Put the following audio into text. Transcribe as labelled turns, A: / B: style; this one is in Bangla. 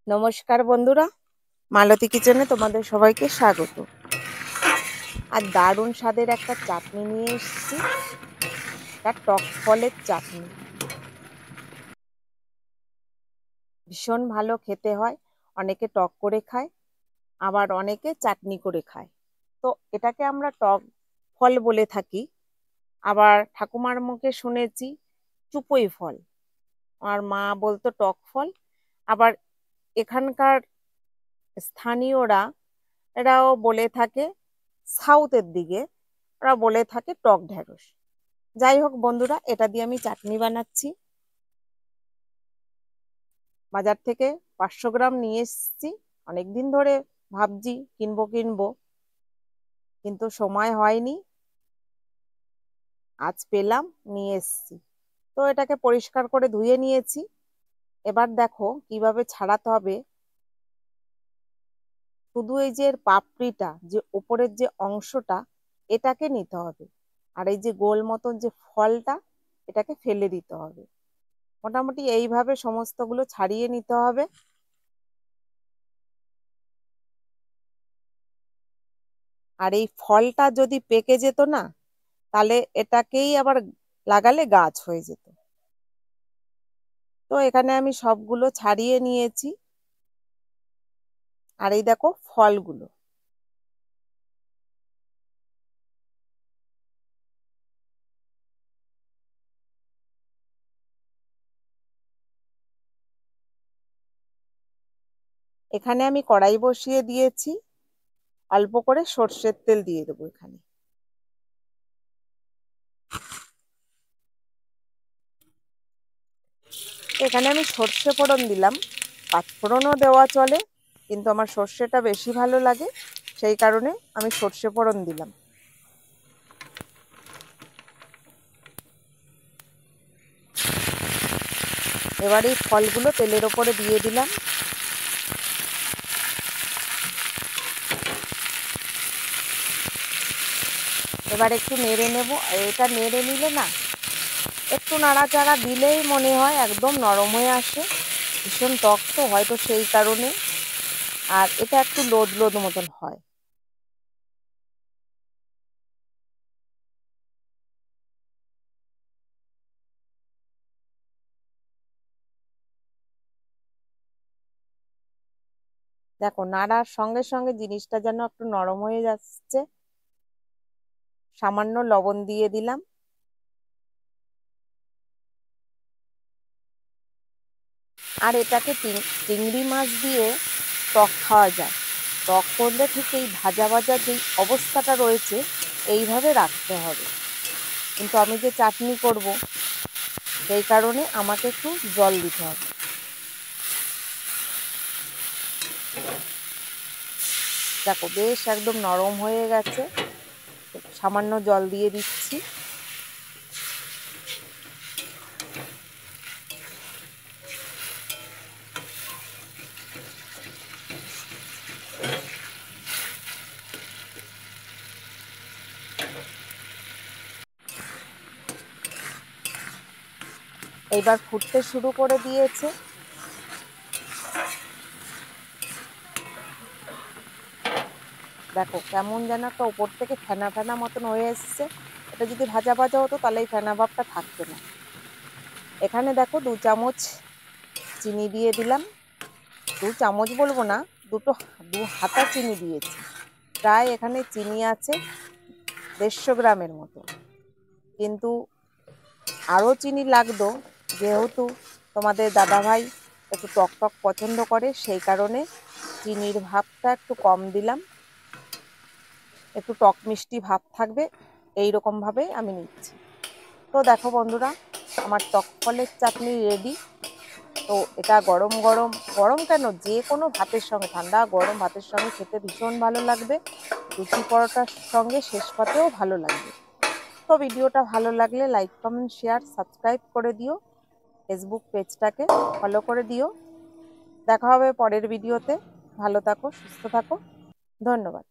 A: নমস্কার বন্ধুরা, মালতী কিচেনে তোমাদের সবাইকে স্বাগত। আর দারুণ স্বাদের একটা চাটনি নিয়ে এসেছি, একটা টক ফলের চাটনি। ভীষণ ভালো খেতে হয়। অনেকে টক করে খায়, আবার অনেকে চাটনি করে খায়। তো এটাকে আমরা টক ফল বলে থাকি। আবার ঠাকুমার মুখে শুনেছি চুপই ফল, আর মা বলতো টক ফল। আবার এখানকার স্থানীয়রা এরাও বলে থাকে, সাউথের দিকে ওরা বলে থাকে টক ঢ্যাঁড়স। যাই হোক বন্ধুরা, এটা দিয়ে আমি চাটনি বানাচ্ছি। বাজার থেকে 500 গ্রাম নিয়ে এসেছি। অনেকদিন ধরে ভাবছি কিনবো কিনবো, কিন্তু সময় হয়নি। আজ পেলাম, নিয়ে এসেছি। তো এটাকে পরিষ্কার করে ধুয়ে নিয়েছি। এবার দেখো কিভাবে ছাড়াতে হবে। শুধু এই যে পাপড়িটা, যে উপরের যে অংশটা, এটাকে নিতে হবে। আর এই যে গোল মতন যে ফলটা, এটাকে ফেলে দিতে হবে। মোটামুটি এইভাবে সমস্তগুলো ছাড়িয়ে নিতে হবে। আর এই ফলটা যদি পেকে যেত না, তাহলে এটাকেই আবার লাগালে গাছ হয়ে যেত। তো এখানে আমি সবগুলো ছাড়িয়ে নিয়েছি। আর এই দেখো ফলগুলো। এখানে আমি কড়াই বসিয়ে দিয়েছি, অল্প করে সর্ষের তেল দিয়ে দেবো এখানে। এখানে আমি সর্ষে ফোড়ন দিলাম। পাঁচফোড়নও দেওয়া চলে, কিন্তু আমার সর্ষেটা বেশি ভালো লাগে, সেই কারণে আমি সর্ষে ফোড়ন দিলাম। এবার এই ফলগুলো তেলের ওপরে দিয়ে দিলাম। এবার একটু নেড়ে নেব। এটা নেড়ে নিলে না, একটু নাড়াচাড়া দিলেই মনে হয় একদম নরম হয়ে আসে। ভীষণ টক তো হয়তো সেই কারণে। আর এটা একটু লোদ লোদ মতন হয়। দেখো নাড়ার সঙ্গে সঙ্গে জিনিসটা যেন একটু নরম হয়ে যাচ্ছে। সামান্য লবণ দিয়ে দিলাম। আর এটাকে চিংড়ি মাছ দিয়ে টক খাওয়া যায়। টক করলে ঠিক এই ভাজা ভাজা যেই অবস্থাটা রয়েছে, এইভাবে রাখতে হবে। কিন্তু আমি যে চাটনি করব, সেই কারণে আমাকে একটু জল দিতে হবে। দেখো বেশ একদম নরম হয়ে গেছে। সামান্য জল দিয়ে দিচ্ছি। এইবার ফুটতে শুরু করে দিয়েছে। দেখো কেমন যেন একটা উপর থেকে ফেনা ফেনা মতন হয়ে এসছে। এটা যদি ভাজা ভাজা হতো তাহলে এই ফেনা ভাবটা থাকতো না। এখানে দেখো 2 চামচ চিনি দিয়ে দিলাম। 2 চামচ বলবো না, 2 হাতা চিনি দিয়েছি। প্রায় এখানে চিনি আছে 150 গ্রামের মতো। কিন্তু আরও চিনি লাগতো, যেহেতু তোমাদের দাদাভাই একটু টক টক পছন্দ করে, সেই কারণে চিনির ভাবটা একটু কম দিলাম। একটু টক মিষ্টি ভাব থাকবে, এই রকম ভাবে আমি নিচ্ছি। তো দেখো বন্ধুরা, আমার টক ফলের চাটনি রেডি। তো এটা গরম গরম, গরম কেন, যে কোনো ভাতের সঙ্গে, ঠান্ডা গরম ভাতের সঙ্গে খেতে ভীষণ ভালো লাগবে। লুচি পরোটার সঙ্গে শেষ পাতেও ভালো লাগবে। তো ভিডিওটা ভালো লাগলে লাইক কমেন্ট শেয়ার সাবস্ক্রাইব করে দিও। ফেসবুক পেজটাকে ফলো করে দিও। দেখা হবে পরের ভিডিওতে। ভালো থাকো, সুস্থ থাকো। ধন্যবাদ।